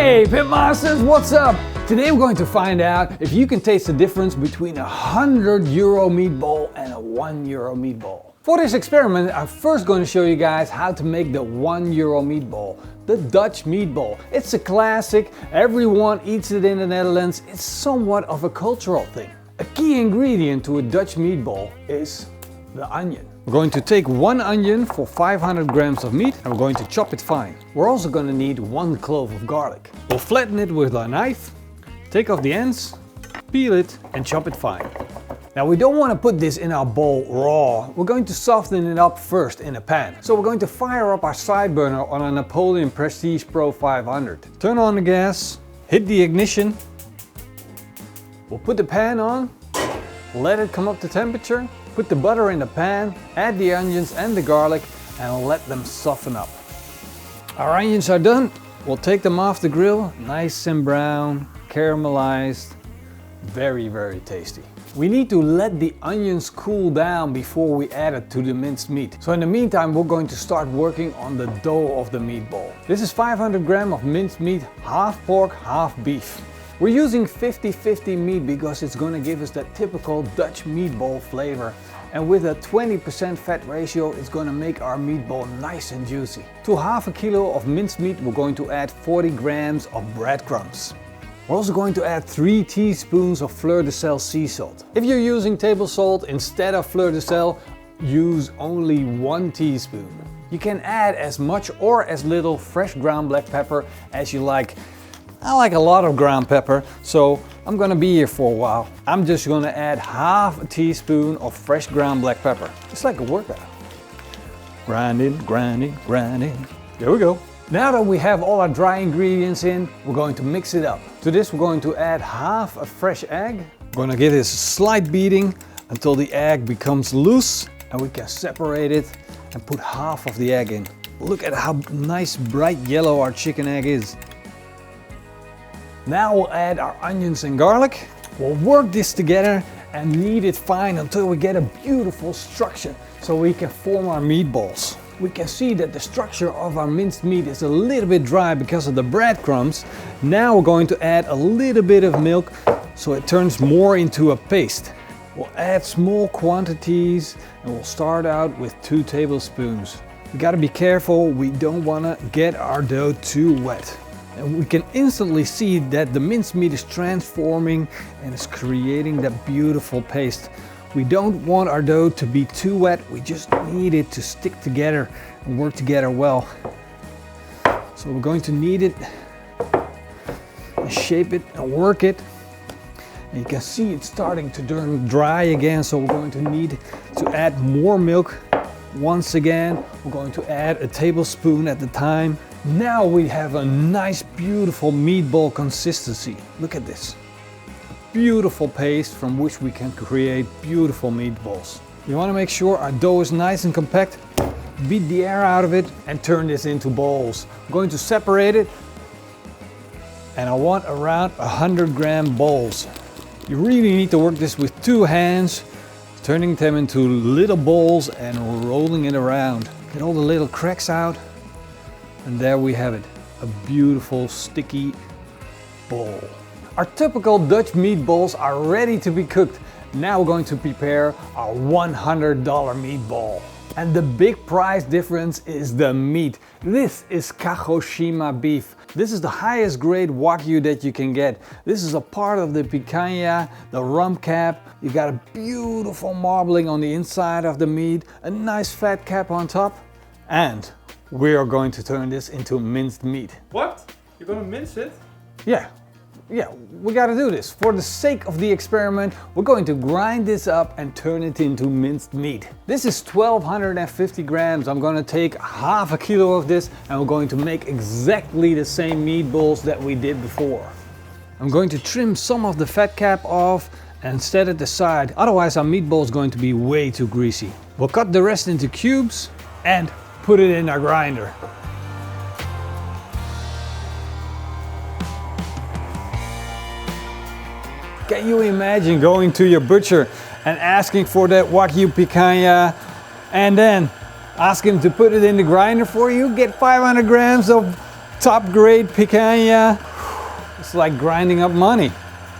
Hey Pitmasters, what's up? Today we're going to find out if you can taste the difference between a €100 meatball and a €1 meatball. For this experiment, I'm first going to show you guys how to make the €1 meatball, the Dutch meatball. It's a classic, everyone eats it in the Netherlands. It's somewhat of a cultural thing. A key ingredient to a Dutch meatball is the onion. We're going to take 1 onion for 500 grams of meat and we're going to chop it fine. We're also going to need 1 clove of garlic. We'll flatten it with a knife, take off the ends, peel it and chop it fine. Now we don't want to put this in our bowl raw. We're going to soften it up first in a pan. So we're going to fire up our side burner on a Napoleon Prestige Pro 500. Turn on the gas, hit the ignition. We'll put the pan on, let it come up to temperature. Put the butter in the pan, add the onions and the garlic and let them soften up. Our onions are done. We'll take them off the grill, nice and brown, caramelized, very, very tasty. We need to let the onions cool down before we add it to the minced meat. So in the meantime, we're going to start working on the dough of the meatball. This is 500 grams of minced meat, half pork, half beef. We're using 50-50 meat because it's going to give us that typical Dutch meatball flavor. And with a 20% fat ratio, it's going to make our meatball nice and juicy. To half a kilo of minced meat, we're going to add 40 grams of breadcrumbs. We're also going to add 3 teaspoons of fleur de sel sea salt. If you're using table salt instead of fleur de sel, use only 1 teaspoon. You can add as much or as little fresh ground black pepper as you like. I like a lot of ground pepper, so I'm gonna be here for a while. I'm just gonna add half a teaspoon of fresh ground black pepper. It's like a workout. Grinding, grinding, grinding. There we go. Now that we have all our dry ingredients in, we're going to mix it up. To this we're going to add half a fresh egg. We're gonna give this a slight beating until the egg becomes loose and we can separate it and put half of the egg in. Look at how nice bright yellow our chicken egg is. Now we'll add our onions and garlic. We'll work this together and knead it fine until we get a beautiful structure so we can form our meatballs. We can see that the structure of our minced meat is a little bit dry because of the breadcrumbs. Now we're going to add a little bit of milk so it turns more into a paste. We'll add small quantities and we'll start out with 2 tablespoons. We gotta be careful, we don't wanna get our dough too wet. And we can instantly see that the minced meat is transforming and is creating that beautiful paste. We don't want our dough to be too wet, we just need it to stick together and work together well. So we're going to knead it, and shape it and work it. And you can see it's starting to turn dry again, so we're going to need to add more milk. Once again, we're going to add a tablespoon at a time. Now we have a nice, beautiful meatball consistency. Look at this. A beautiful paste from which we can create beautiful meatballs. You want to make sure our dough is nice and compact. Beat the air out of it and turn this into balls. I'm going to separate it. And I want around 100 gram balls. You really need to work this with 2 hands, turning them into little balls and rolling it around. Get all the little cracks out. And there we have it, a beautiful sticky ball. Our typical Dutch meatballs are ready to be cooked. Now we're going to prepare our $100 meatball. And the big price difference is the meat. This is Kagoshima beef. This is the highest grade wagyu that you can get. This is a part of the picanha, the rump cap. You got a beautiful marbling on the inside of the meat, a nice fat cap on top, and we are going to turn this into minced meat. What? You're gonna mince it? Yeah, we gotta do this. For the sake of the experiment, we're going to grind this up and turn it into minced meat. This is 1250 grams. I'm gonna take half a kilo of this and we're going to make exactly the same meatballs that we did before. I'm going to trim some of the fat cap off and set it aside. Otherwise our meatball is going to be way too greasy. We'll cut the rest into cubes and put it in our grinder. Can you imagine going to your butcher and asking for that wagyu picanha and then ask him to put it in the grinder for you? Get 500 grams of top grade picanha. It's like grinding up money.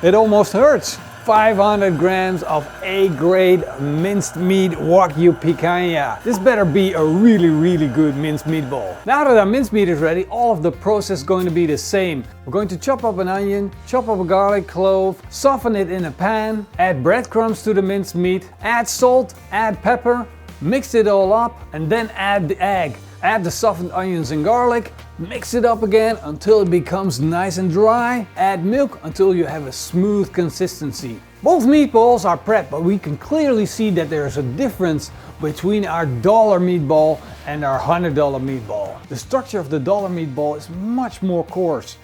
It almost hurts. 500 grams of A-grade minced meat wagyu picanha. This better be a really good minced meatball. Now that our minced meat is ready, all of the process is going to be the same. We're going to chop up an onion, chop up a garlic clove, soften it in a pan, add breadcrumbs to the minced meat, add salt, add pepper, mix it all up, and then add the egg. Add the softened onions and garlic, mix it up again until it becomes nice and dry. Add milk until you have a smooth consistency. Both meatballs are prepped, but we can clearly see that there's a difference between our dollar meatball and our $100 meatball. The structure of the dollar meatball is much more coarse.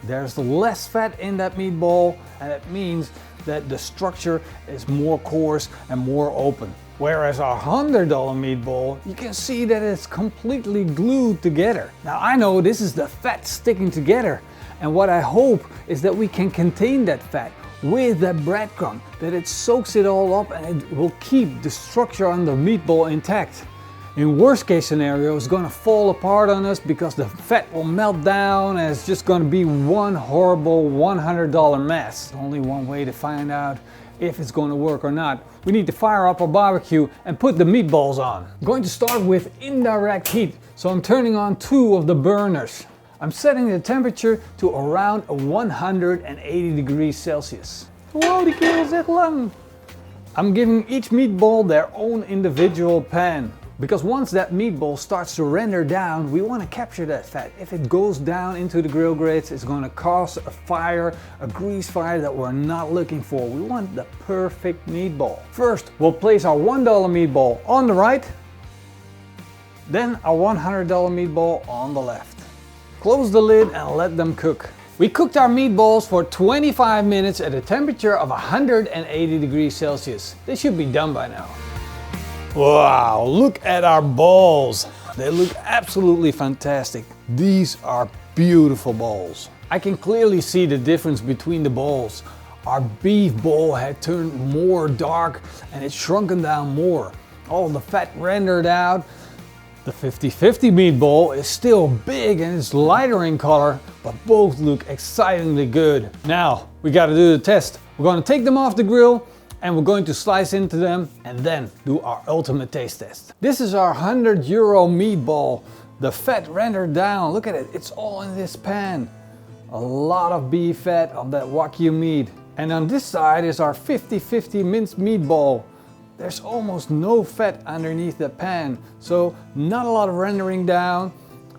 There's less fat in that meatball, and it means that the structure is more coarse and more open. Whereas our $100 meatball, you can see that it's completely glued together. Now I know this is the fat sticking together, and what I hope is that we can contain that fat with that breadcrumb, that it soaks it all up and it will keep the structure on the meatball intact. In worst case scenario, it's gonna fall apart on us because the fat will melt down and it's just gonna be one horrible $100 mess. Only one way to find out if it's going to work or not. We need to fire up our barbecue and put the meatballs on. I'm going to start with indirect heat, so I'm turning on 2 of the burners. I'm setting the temperature to around 180 degrees Celsius. Wow, die kerel is echt lang. I'm giving each meatball their own individual pan. Because once that meatball starts to render down, we want to capture that fat. If it goes down into the grill grates, it's going to cause a fire, a grease fire that we're not looking for. We want the perfect meatball. First, we'll place our $1 meatball on the right, then our $100 meatball on the left. Close the lid and let them cook. We cooked our meatballs for 25 minutes at a temperature of 180 degrees Celsius. They should be done by now. Wow, look at our balls. They look absolutely fantastic. These are beautiful balls. I can clearly see the difference between the balls. Our beef ball had turned more dark and it's shrunken down more. All the fat rendered out. The 50-50 meatball is still big and it's lighter in color, but both look excitingly good. Now, we gotta do the test. We're gonna take them off the grill and we're going to slice into them and then do our ultimate taste test. This is our €100 meatball. The fat rendered down, look at it, it's all in this pan. A lot of beef fat on that wagyu meat. And on this side is our 50-50 minced meatball. There's almost no fat underneath the pan, so not a lot of rendering down.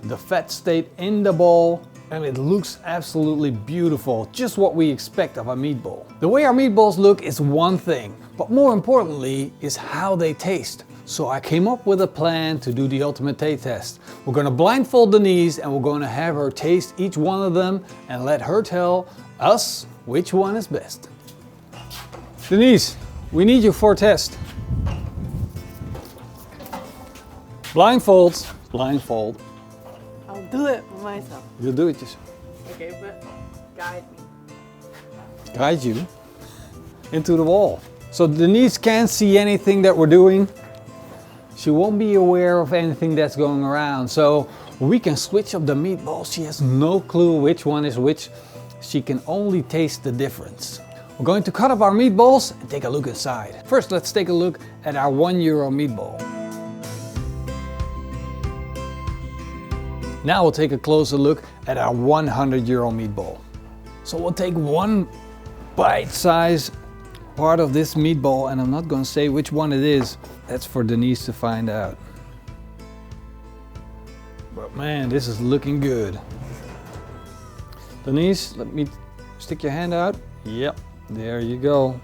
The fat stayed in the ball. And it looks absolutely beautiful, just what we expect of a meatball. The way our meatballs look is one thing, but more importantly is how they taste. So I came up with a plan to do the ultimate taste test. We're gonna blindfold Denise and we're gonna have her taste each one of them and let her tell us which one is best. Denise, we need you for a test. Blindfolds, blindfold. I'll do it myself. You'll do it yourself. Okay, but guide me. Guide you into the wall. So Denise can't see anything that we're doing. She won't be aware of anything that's going around. So we can switch up the meatballs. She has no clue which one is which. She can only taste the difference. We're going to cut up our meatballs and take a look inside. First, let's take a look at our €1 meatball. Now we'll take a closer look at our €100 meatball. So we'll take one bite-sized part of this meatball, and I'm not going to say which one it is. That's for Denise to find out. But man, this is looking good. Denise, let me stick your hand out. Yep, there you go.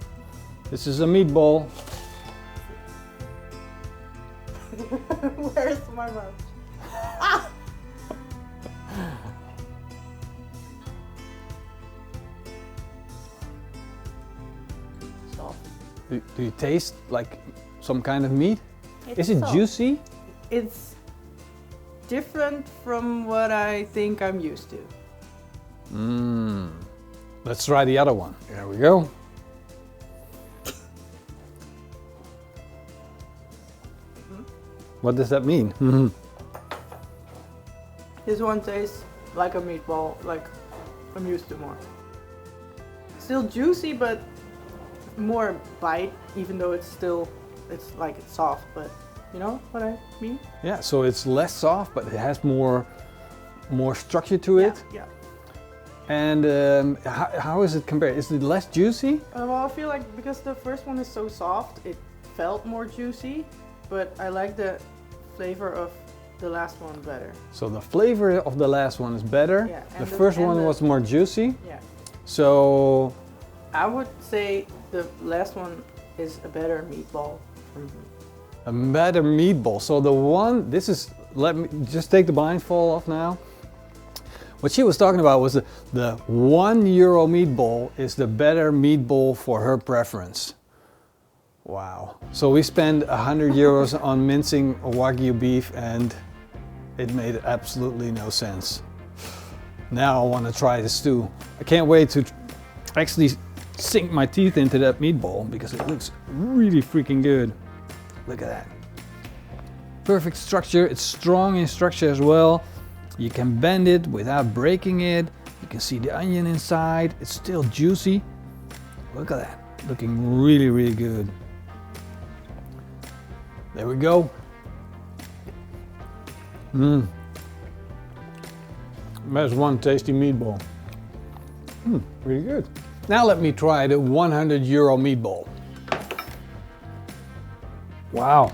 This is a meatball. Where's my mouth? Ah! Do you taste like some kind of meat? Is it soft. juicy? It's different from what I think I'm used to. Let's try the other one. There we go. What does that mean? This one tastes like a meatball, like I'm used to more. Still juicy, but more bite, even though it's like it's soft, but you know what I mean? Yeah, so it's less soft, but it has more structure to it. Yeah. And how is it compared? Is it less juicy? Well, I feel like because the first one is so soft, it felt more juicy, but I like the flavor of the last one better. So the flavor of the last one is better. Yeah, the first one was more juicy. Yeah. So I would say the last one is a better meatball for me. a better meatball. So the one, this is, let me just take the blindfold off now. What she was talking about was the €1 meatball is the better meatball for her preference. Wow. So we spent €100 on mincing a wagyu beef and it made absolutely no sense. Now I want to try this too. I can't wait to actually sink my teeth into that meatball because it looks really freaking good. Look at that. Perfect structure. It's strong in structure as well. You can bend it without breaking it. You can see the onion inside. It's still juicy. Look at that. Looking really, really good. There we go. That's one tasty meatball. Really good. Now let me try the €100 meatball. Wow.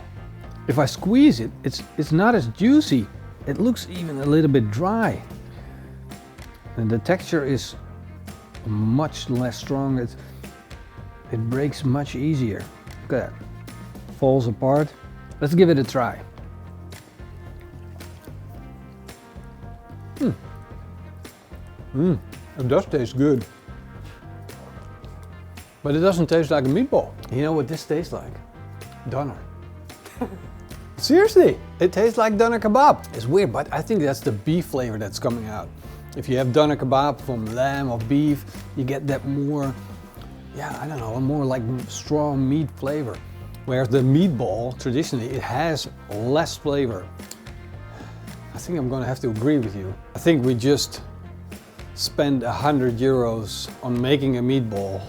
If I squeeze it, it's not as juicy. It looks even a little bit dry. And the texture is much less strong. It breaks much easier. Look at that. Falls apart. Let's give it a try. It does taste good. But it doesn't taste like a meatball. You know what this tastes like? Doner. Seriously, it tastes like doner kebab. It's weird, but I think that's the beef flavor that's coming out. If you have doner kebab from lamb or beef, you get that more, yeah, I don't know, a more like strong meat flavor. Whereas the meatball, traditionally, it has less flavor. I think I'm gonna have to agree with you. I think we just spent €100 on making a meatball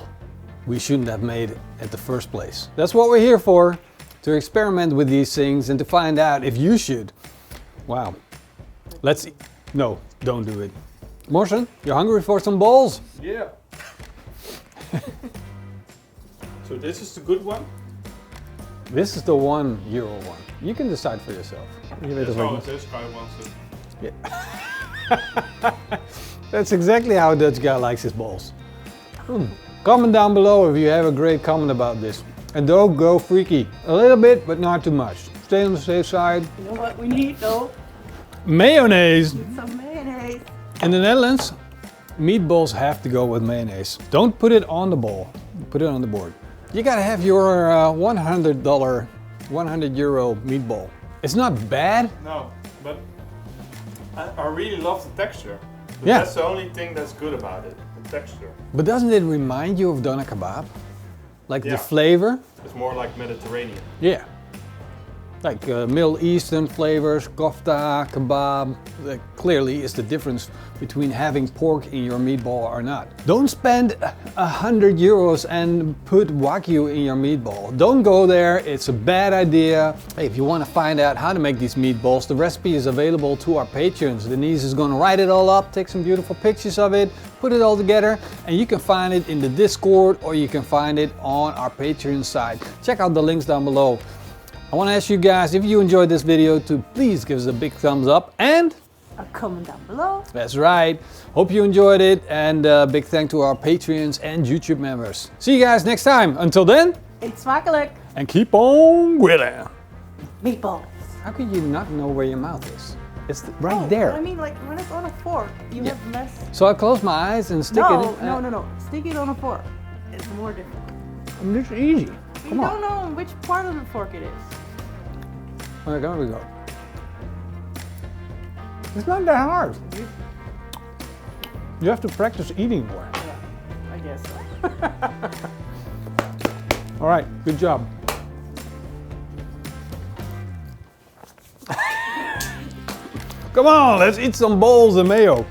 we shouldn't have made at the first place. That's what we're here for, to experiment with these things and to find out if you should. Wow. Let's eat. No, don't do it. Morsen, you're hungry for some balls? Yeah. So this is the good one? This is the €1 one. You can decide for yourself. Give it That's a how look. it is. I want it. Yeah. That's exactly how a Dutch guy likes his balls. Comment down below if you have a great comment about this. And don't go freaky. A little bit, but not too much. Stay on the safe side. You know what we need though? Mayonnaise. Some mayonnaise. In the Netherlands, meatballs have to go with mayonnaise. Don't put it on the ball. Put it on the board. You gotta have your €100 meatball. It's not bad. No, but I really love the texture. But Yeah. that's the only thing that's good about it, the texture. But doesn't it remind you of doner kebab? Like Yeah. the flavor? It's more like Mediterranean. Yeah. Like Middle Eastern flavors, kofta, kebab. That clearly is the difference between having pork in your meatball or not. Don't spend €100 and put wagyu in your meatball. Don't go there, it's a bad idea. Hey, if you want to find out how to make these meatballs, the recipe is available to our patrons. Denise is going to write it all up, take some beautiful pictures of it, put it all together, and you can find it in the Discord or you can find it on our Patreon site. Check out the links down below. I want to ask you guys, if you enjoyed this video, to please give us a big thumbs up and A comment down below. that's right. Hope you enjoyed it, and big thank to our Patreons and YouTube members. See you guys next time. Until then, Eet smakelijk. and keep on grilling. Meatballs. How could you not know where your mouth is? It's right there. I mean, like when it's on a fork, you have less. So I close my eyes and stick it in. No. Stick it on a fork. It's more difficult. It's easy. You Come on. don't know which part of the fork it is. Alright, there we go. It's not that hard. You have to practice eating more. Yeah, I guess so. All right, good job. Come on, let's eat some balls and mayo.